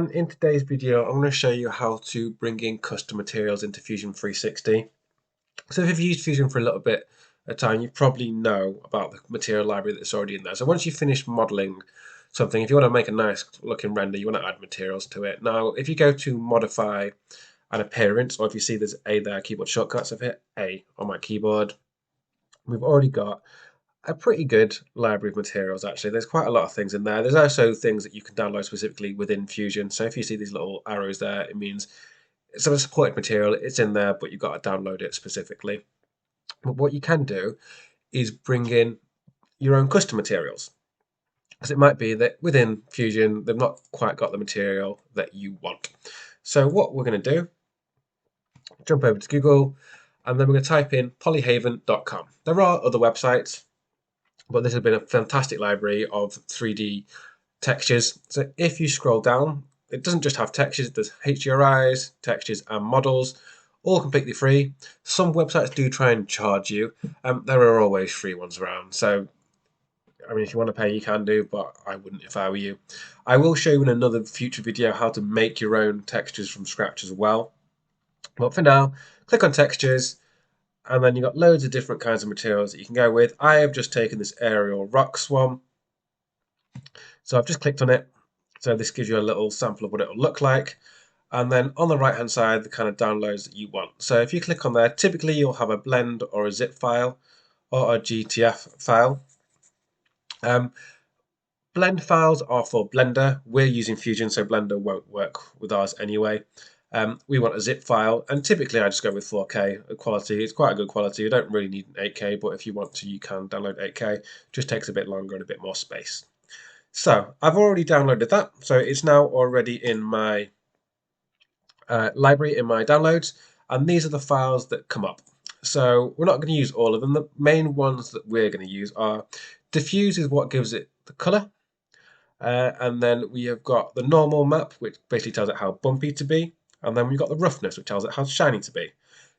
And in today's video, I'm going to show you how to bring in custom materials into Fusion 360. So if you've used Fusion for a little bit of time, you probably know about the material library that's already in there. So once you finish modeling something, if you want to make a nice looking render, you want to add materials to it. Now, if you go to modify an appearance, or if you see there's A there, keyboard shortcuts, I've hit A on my keyboard. We've already got a pretty good library of materials actually. There's quite a lot of things in there. There's also things that you can download specifically within Fusion. So if you see these little arrows there, it means it's a supported material, it's in there, but you've got to download it specifically. But what you can do is bring in your own custom materials. Because it might be that within Fusion, they've not quite got the material that you want. So what we're going to do, jump over to Google, and then we're going to type in polyhaven.com. There are other websites, but this has been a fantastic library of 3D textures. So if you scroll down, it doesn't just have textures, there's HDRIs, textures and models, all completely free. Some websites do try and charge you. There are always free ones around. So, I mean, if you want to pay, you can do, but I wouldn't if I were you. I will show you in another future video how to make your own textures from scratch as well. But for now, click on textures, and then you've got loads of different kinds of materials that you can go with. I have just taken this aerial rock swan. So I've just clicked on it. So this gives you a little sample of what it will look like. And then on the right hand side, the kind of downloads that you want. So if you click on there, typically you'll have a blend or a zip file or a GTF file. Blend files are for Blender. We're using Fusion, so Blender won't work with ours anyway. We want a zip file, and typically I just go with 4K quality. It's quite a good quality. You don't really need an 8K, but if you want to, you can download 8K. It just takes a bit longer and a bit more space. So I've already downloaded that. So it's now already in my library, in my downloads, and these are the files that come up. So we're not going to use all of them. The main ones that we're going to use are diffuse is what gives it the color. And then we have got the normal map, which basically tells it how bumpy to be. And then we've got the roughness, which tells it how shiny to be.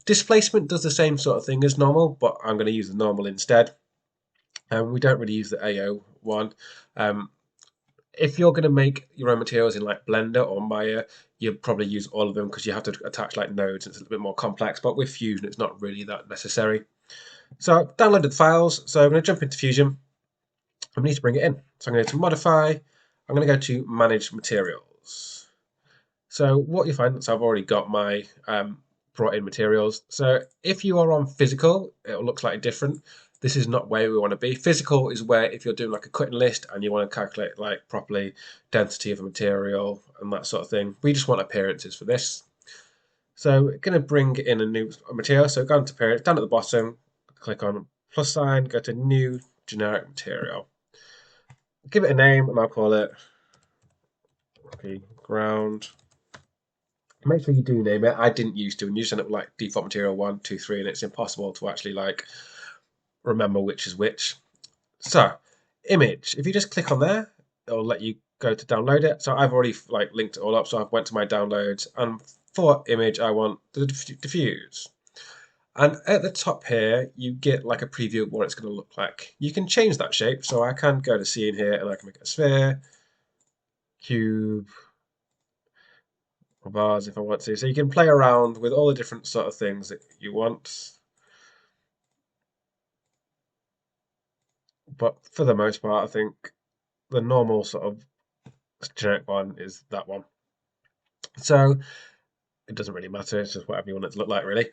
Displacement does the same sort of thing as normal, but I'm going to use the normal instead. And we don't really use the AO one. If you're going to make your own materials in like Blender or Maya, you probably use all of them because you have to attach like nodes and it's a little bit more complex. But with Fusion, it's not really that necessary. So I've downloaded the files. So I'm going to jump into Fusion. I need to bring it in. So I'm going to modify. I'm going to go to manage materials. So what you find is I've already got my brought in materials. So if you are on physical, it will look slightly different. This is not where we want to be. Physical is where if you're doing like a cutting list and you want to calculate like properly density of a material and that sort of thing. We just want appearances for this. So we're going to bring in a new material. So go into appearance, down at the bottom, click on plus sign, go to new generic material. Give it a name and I'll call it ground. Make sure you do name it. I didn't used to, and you just end up with like default material 1, 2, 3, and it's impossible to actually like remember which is which. So, image. If you just click on there, it'll let you go to download it. So I've already like linked it all up. So I've went to my downloads, and for image, I want the diffuse. And at the top here, you get like a preview of what it's going to look like. You can change that shape. So I can go to scene here, and I can make it a sphere, cube, or bars if I want to. So you can play around with all the different sort of things that you want. But for the most part, I think the normal sort of generic one is that one. So it doesn't really matter, it's just whatever you want it to look like, really.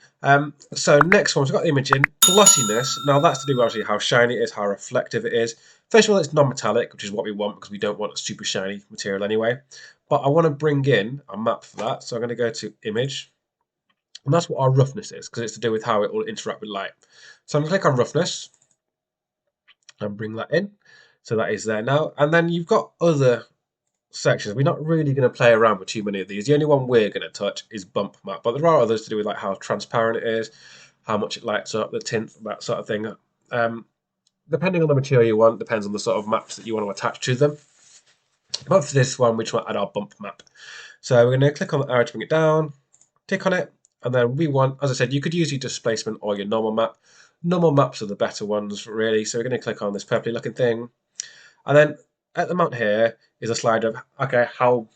So next one, we've got the image in. Glossiness, now that's to do with actually how shiny it is, how reflective it is. First of all, it's non-metallic, which is what we want because we don't want a super shiny material anyway. But I want to bring in a map for that, so I'm going to go to image. And that's what our roughness is, because it's to do with how it will interact with light. So I'm going to click on roughness and bring that in. So that is there now. And then you've got other sections. We're not really going to play around with too many of these. The only one we're going to touch is bump map, but there are others to do with like how transparent it is, how much it lights up, the tint, that sort of thing. Depending on the material you want, depends on the sort of maps that you want to attach to them. But for this one, we just want to add our bump map. So we're going to click on the arrow to bring it down, tick on it, and then we want, as I said, you could use your displacement or your normal map. Normal maps are the better ones, really. So we're going to click on this purpley looking thing. And then at the mount here is a slide of, okay, how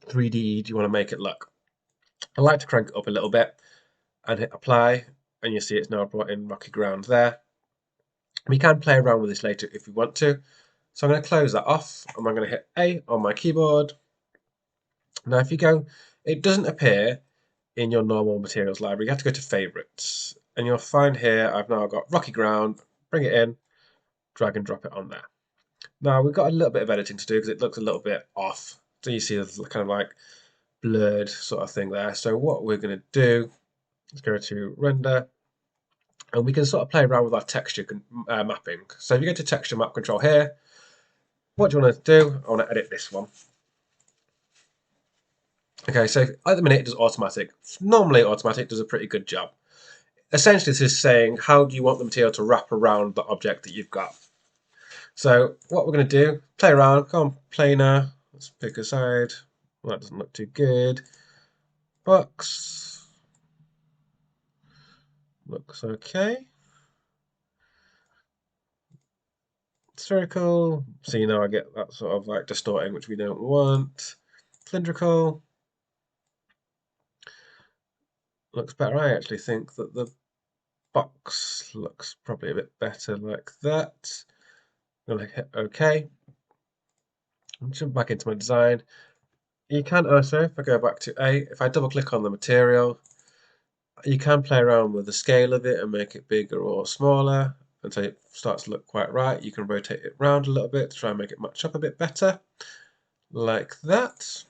3D do you want to make it look? I like to crank it up a little bit and hit apply, and you see it's now brought in rocky ground there. We can play around with this later if we want to. So I'm going to close that off, and I'm going to hit A on my keyboard. Now if you go, it doesn't appear in your normal materials library. You have to go to favorites, and you'll find here I've now got rocky ground. Bring it in, drag and drop it on there. Now we've got a little bit of editing to do because it looks a little bit off. So you see there's kind of like blurred sort of thing there. So what we're going to do is go to render, and we can sort of play around with our texture mapping. So if you go to texture map control here, what do you want to do? I want to edit this one. Okay, so at the minute it does automatic. Normally automatic does a pretty good job. Essentially this is saying how do you want the material to wrap around the object that you've got. So what we're going to do, play around, go on planar, let's pick a side. Well, that doesn't look too good. Box looks okay. Spherical, so you know I get that sort of like distorting, which we don't want. Cylindrical looks better. I actually think that the box looks probably a bit better like that. I'm going to hit OK. And jump back into my design. You can also, if I go back to A, if I double click on the material, you can play around with the scale of it and make it bigger or smaller until it starts to look quite right. You can rotate it around a little bit to try and make it match up a bit better, like that.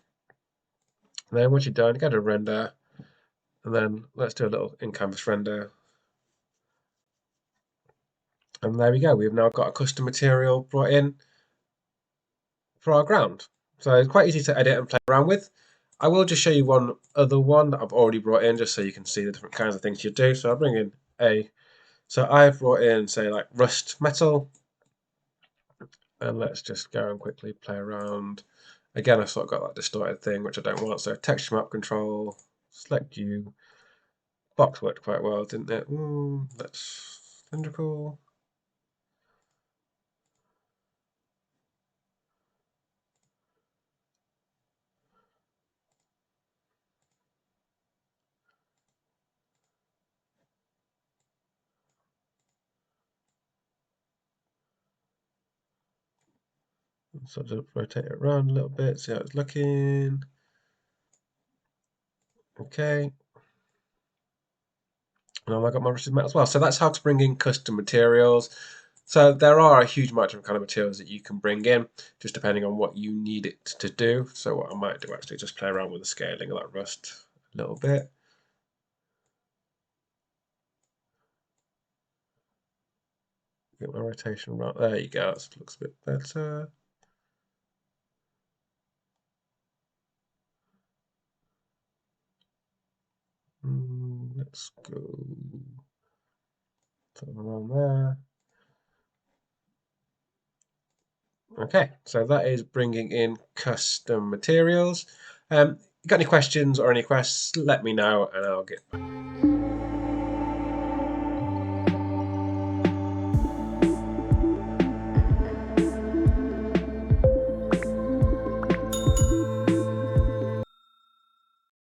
And then once you're done, go to render, and then let's do a little in-canvas render. And there we go. We've now got a custom material brought in for our ground. So it's quite easy to edit and play around with. I will just show you one other one that I've already brought in just so you can see the different kinds of things you do. So I'll bring in A. So I've brought in, say, like rust metal. And let's just go and quickly play around. Again, I've sort of got that distorted thing, which I don't want. So texture map control, select you. Box worked quite well, didn't it? That's cylindrical. Sort of rotate it around a little bit, see how it's looking. Okay. Now I got my rusted metal as well. So that's how to bring in custom materials. So there are a huge amount of kind of materials that you can bring in, just depending on what you need it to do. So what I might do actually just play around with the scaling of that rust a little bit. Get my rotation right. There you go. That looks a bit better. Let's go around there. Okay, so that is bringing in custom materials. You got any questions or any requests, let me know and I'll get back.